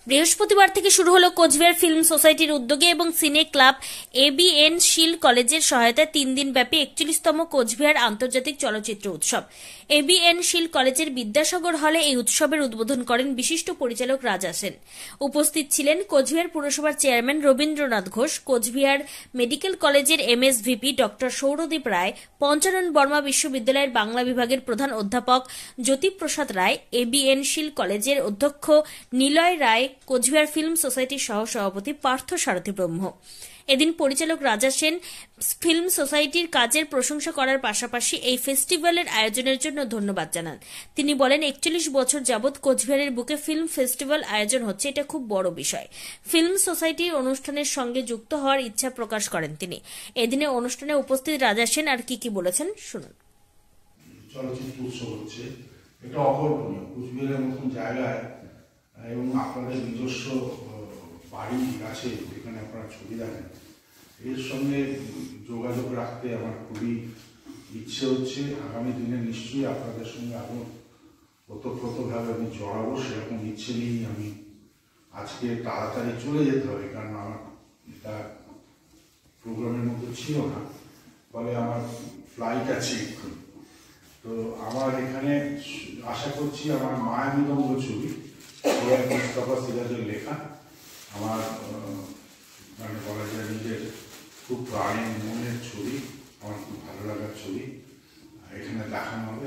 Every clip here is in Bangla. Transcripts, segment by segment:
বৃহস্পতিবার থেকে শুরু হলো কোচবিহার ফিল্ম সোসাইটির উদ্যোগে এবং সিনে ক্লাব ABN শীল কলেজের সহায়তায় 3 দিন ব্যাপী 41তম কোচবিহার আন্তর্জাতিক চলচ্চিত্র উৎসব। ABN শীল কলেজের বিদ্যাসাগর হলে এই উৎসবের উদ্বোধন করেন বিশিষ্ট পরিচালক রাজা সেন। উপস্থিত ছিলেন কোচবিহার পুরসভার চেয়ারম্যান রবীন্দ্রনাথ ঘোষ, কোচবিহার মেডিকেল কলেজের MSVP ডক্টর সৌরদীপ রায়, পঞ্চানন বর্মা বিশ্ববিদ্যালয়ের বাংলা বিভাগের প্রধান অধ্যাপক জ্যোতিপ্রসাদ রায়, ABN শীল কলেজের অধ্যক্ষ নিলয় রায়, কোচবিহার ফিল্ম সোসাইটির সহ সভাপতি পার্থ সারথী ব্রহ্ম। এদিন পরিচালক রাজা সেন ফিল্ম সোসাইটির কাজের প্রশংসা করার পাশাপাশি এই ফেস্টিভ্যালের আয়োজনের জন্য ধন্যবাদ জানান। তিনি বলেন, 41 বছর যাবৎ কোচবিহারের বুকে ফিল্ম ফেস্টিভ্যাল আয়োজন হচ্ছে, এটা খুব বড় বিষয়। ফিল্ম সোসাইটির অনুষ্ঠানের সঙ্গে যুক্ত হওয়ার ইচ্ছা প্রকাশ করেন তিনি। এদিনে অনুষ্ঠানে উপস্থিত রাজা সেন আর কি বলেছেন শুনুন। চলচ্চিত্র উৎসব হচ্ছে, এটা অকল্পনীয়। কোচবিহারের মতন জায়গায় এবং আপনাদের নিজস্ব বাড়ি আছে যেখানে আপনারা ছবি দেখেন, এর সঙ্গে যোগাযোগ রাখতে আমার খুবই ইচ্ছে হচ্ছে। আগামী দিনে নিশ্চয়ই আপনাদের সঙ্গে আরও ওতপ্রোতভাবে আমি জড়াবো, সেরকম ইচ্ছে নিয়েই আমি আজকে তাড়াতাড়ি চলে যেতে হবে, কারণ আমার এটা প্রোগ্রামের মধ্যে ছিল না, ফলে আমার ফ্লাইট আছে এখন। তো আমার এখানে আশা করছি আমার মায়ামৃদঙ্গ ছবি মুস্তাফা সিরাজের লেখা, আমার মানে বলা যায় নিজের খুব প্রাণের মনের ছবি, আমার খুব ভালো লাগার ছবি এখানে দেখানো হবে।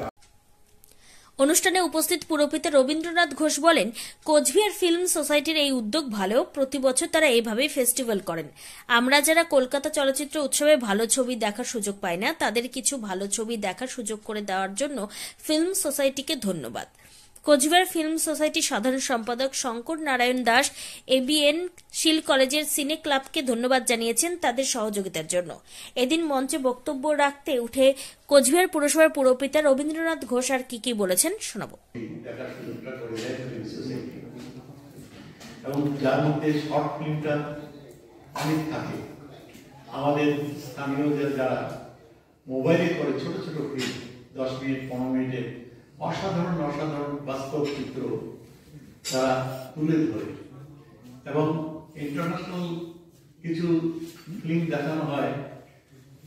অনুষ্ঠানে উপস্থিত পুরোপিতা রবীন্দ্রনাথ ঘোষ বলেন, কোচবিহার ফিল্ম সোসাইটির এই উদ্যোগ ভালো। প্রতি বছর তারা এইভাবেই ফেস্টিভ্যাল করেন। আমরা যারা কলকাতা চলচ্চিত্র উৎসবে ভালো ছবি দেখার সুযোগ পাই না, তাদের কিছু ভালো ছবি দেখার সুযোগ করে দেওয়ার জন্য ফিল্ম সোসাইটিকে ধন্যবাদ। কোচবিহার ফিল্ম সোসাইটির সাধারণ সম্পাদক শঙ্কর নারায়ণ দাস ABN শীল কলেজের সিনে ক্লাবকে ধন্যবাদ জানিয়েছেন তাদের সহযোগিতার জন্য। এদিন মঞ্চে বক্তব্য রাখতে উঠে কোচবিহার পুরসভার পুরপিতা রবীন্দ্রনাথ ঘোষ আর কি বলেছেন শোনাবো। এবং যার মধ্যে শর্ট ফিল্মটা অনেক থাকে, আমাদের স্থানীয় যারা মোবাইলে করে ছোট ছোট ফিল্ম 10 মিনিট 15 মিনিটের অসাধারণ বাস্তব চিত্র তারা তুলে ধরে, এবং ইন্টারন্যাশনাল কিছু ফিল্ম দেখানো হয়।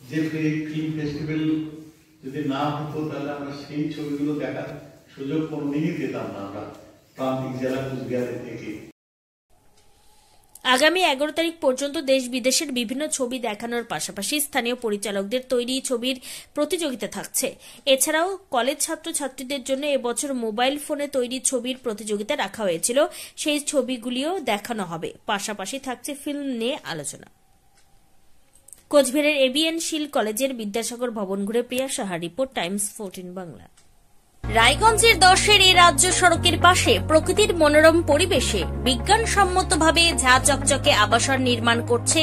যে ফিল্ম ফেস্টিভ্যাল যদি না হতো তাহলে আমরা সেই ছবিগুলো দেখার সুযোগ কোনোদিনই পেতাম না আমরা প্রান্তিক জেলা কোচবিহারের থেকে। আগামী 11 তারিখ পর্যন্ত দেশ বিদেশের বিভিন্ন ছবি দেখানোর পাশাপাশি স্থানীয় পরিচালকদের তৈরি ছবির প্রতিযোগিতা থাকছে। এছাড়াও কলেজ ছাত্রছাত্রীদের জন্য এবছর মোবাইল ফোনে তৈরি ছবির প্রতিযোগিতা রাখা হয়েছিল, সেই ছবিগুলিও দেখানো হবে। পাশাপাশি থাকছে ফিল্ম নিয়ে আলোচনা। কোচবিহারের ABN শীল কলেজের বিদ্যাসাগর ভবন ঘুরে প্রিয়া সাহা রিপোর্ট, টাইমস 14 বাংলা। রায়গঞ্জের 10-এর এই রাজ্য সড়কের পাশে প্রকৃতির মনোরম পরিবেশে বিজ্ঞানসম্মতভাবে ঝাঁ চকচকে আবাসন নির্মাণ করছে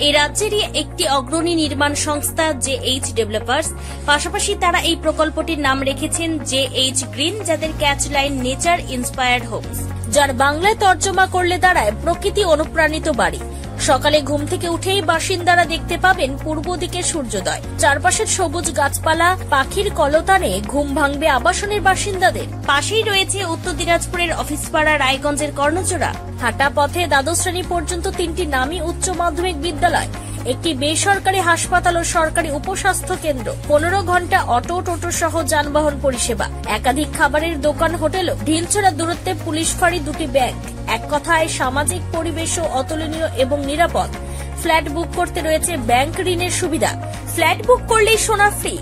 এই রাজ্যেরই একটি অগ্রণী নির্মাণ সংস্থা JH ডেভেলপার্স। পাশাপাশি তারা এই প্রকল্পটির নাম রেখেছেন JH গ্রিন, যাদের catch line nature inspired homes, যার বাংলায় তর্জমা করলে দাঁড়ায় প্রকৃতি অনুপ্রাণিত বাড়ি। সকালে ঘুম থেকে উঠেই বাসিন্দারা দেখতে পাবেন পূর্ব দিকে সূর্যোদয়। চারপাশের সবুজ গাছপালা, পাখির কলতানে ঘুম ভাঙবে আবাসনের বাসিন্দাদের। পাশেই রয়েছে উত্তর দিনাজপুরের অফিসপাড়া রায়গঞ্জের কর্ণজোড়া। হাঁটা পথে দ্বাদশ শ্রেণী পর্যন্ত 3টি নামী উচ্চ মাধ্যমিক বিদ্যালয়, একটি বেসরকারি হাসপাতাল ও সরকারি উপস্বাস্থ্য কেন্দ্র, 15 ঘন্টা অটো টোটো সহ যানবাহন পরিষেবা, একাধিক খাবারের দোকান, হোটেল, ঢিলছড়া দূরত্বে পুলিশ ফাঁড়ি, 2টি ব্যাংক। এক কথায় সামাজিক পরিবেশও অতুলনীয় এবং নিরাপদ। ফ্ল্যাট বুক করতে রয়েছে ব্যাংক ঋণের সুবিধা। ফ্ল্যাট বুক করলেই সোনা ফ্রি।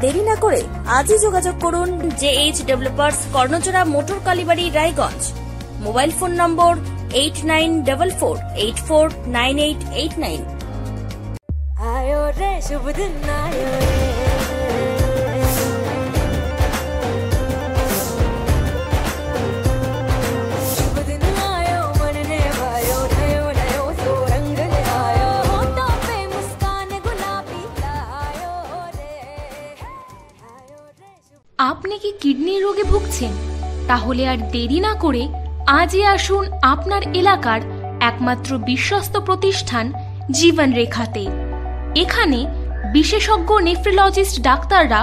দেরি না করে আজই যোগাযোগ করুন JH developers, Karnajora, motor Kalibari, Raiganj. Mobile phone number 8944849889। आयो रे शुभ दिन आयो रे, शुभ दिन आयो मन ने भायो, नयो नयो तो रंग ले आयो, होठों पे मुस्कान गुलाबी आयो रे, आयो रे। আপনি কি কিডনি রোগে ভুগছেন? তাহলে আর দেরি না করে আজই আসুন আপনার এলাকার একমাত্র বিশ্বস্ত প্রতিষ্ঠান জীবন রেখাতে। এখানে বিশেষজ্ঞ নেফ্রোলজিস্ট ডাক্তাররা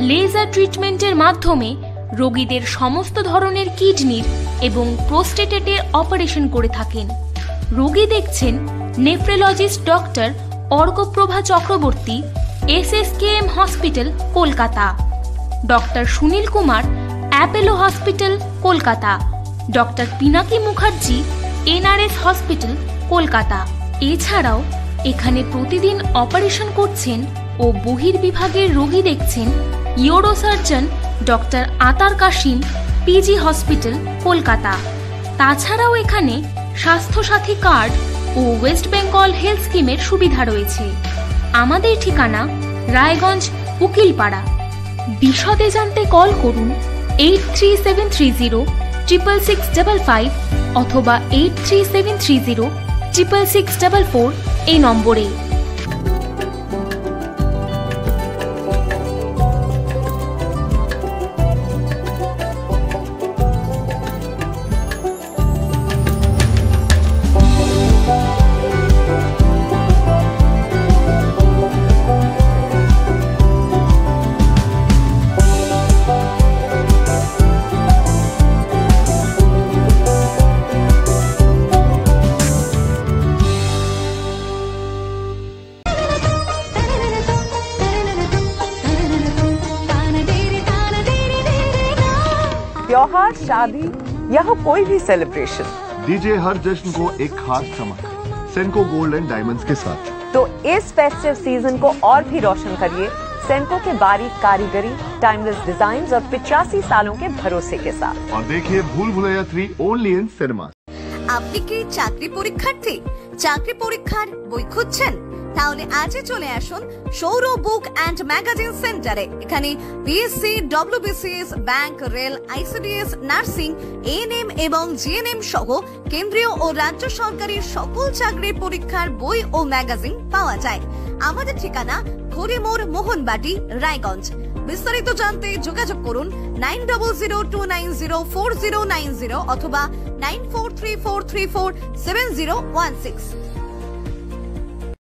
লেজার ট্রিটমেন্টের মাধ্যমে রোগীদের সমস্ত ধরনের কিডনির এবং প্রোস্টেটেটের অপারেশন করে থাকেন। রোগী দেখছেন nephrologist doctor Arkaprava Chakraborty, SSKM hospital, Kolkata. Doctor Sunil Kumar, Apollo hospital, Kolkata. Doctor Pinaki Mukherjee, NRS hospital, Kolkata. এছাড়াও এখানে প্রতিদিন অপারেশন করছেন ও বহির্বিভাগের রোগী দেখছেন ইউরোসার্জন ডক্টর আতার কাশিম, PG হসপিটাল, কলকাতা। তাছাড়াও এখানে স্বাস্থ্যসাথী কার্ড ও ওয়েস্ট বেঙ্গল হেলথ স্কিমের সুবিধা রয়েছে। আমাদের ঠিকানা রায়গঞ্জ, উকিলপাড়া। বিশদে জানতে কল করুন 8373066655 অথবা 8373066644 এই নম্বরে। त्योहार, शादी या हो कोई भी सेलिब्रेशन, दीजिए हर जश्न को एक खास चमक सेंको गोल्ड एंड डायमंड्स के साथ। तो इस फेस्टिव सीजन को और भी रोशन करिए सेंको के बारीक कारीगरी, टाइमलेस डिजाइन और 85 सालों के भरोसे के साथ। और देखिए भूल भुलैया 3 ओनली इन सिनेमा। আপনি কি চাকরি পরীক্ষার্থী? চাকরি পরীক্ষার বই খুঁজছেন? তাহলে আজই চলে আসুন সৌর বুক অ্যান্ড ম্যাগাজিন সেন্টারে। এখানে BSc, WBCS, bank, rail, ICDS, nursing, ANM এবং GNM সহ কেন্দ্রীয় ও রাজ্য সরকারি সকল চাকরির পরীক্ষার বই ও ম্যাগাজিন পাওয়া যায়। আমাদের ঠিকানা ঘড়িমোড়, মোহনবাটি, রায়গঞ্জ। বিস্তারিত জানতে যোগাযোগ করুন 9002904090 অথবা 9434347016।